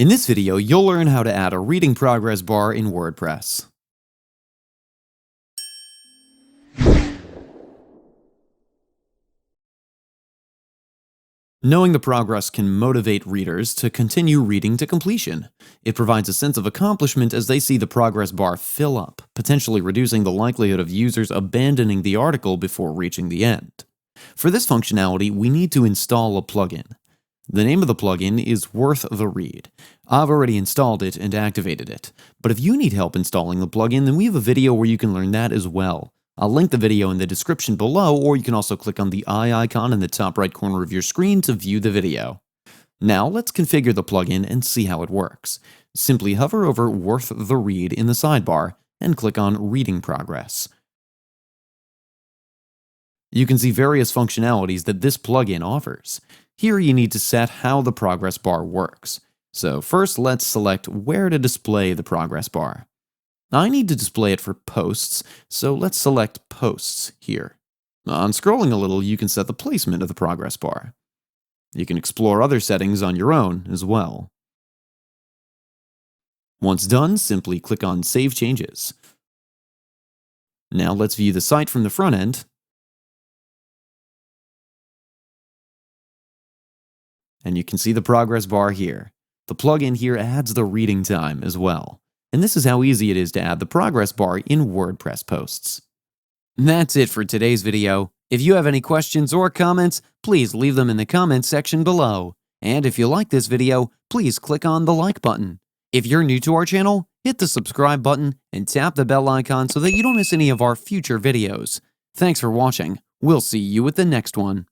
In this video, you'll learn how to add a reading progress bar in WordPress. Knowing the progress can motivate readers to continue reading to completion. It provides a sense of accomplishment as they see the progress bar fill up, potentially reducing the likelihood of users abandoning the article before reaching the end. For this functionality, we need to install a plugin. The name of the plugin is Worth the Read. I've already installed it and activated it, but if you need help installing the plugin, then we have a video where you can learn that as well. I'll link the video in the description below, or you can also click on the eye icon in the top right corner of your screen to view the video. Now let's configure the plugin and see how it works. Simply hover over Worth the Read in the sidebar and click on Reading Progress. You can see various functionalities that this plugin offers. Here you need to set how the progress bar works. So first let's select where to display the progress bar. I need to display it for posts, so let's select Posts here. On scrolling a little, you can set the placement of the progress bar. You can explore other settings on your own as well. Once done, simply click on Save Changes. Now let's view the site from the front end. And you can see the progress bar here. The plugin here adds the reading time as well. And this is how easy it is to add the progress bar in WordPress posts. That's it for today's video. If you have any questions or comments, please leave them in the comments section below. And if you like this video, please click on the like button. If you're new to our channel, hit the subscribe button and tap the bell icon so that you don't miss any of our future videos. Thanks for watching. We'll see you with the next one.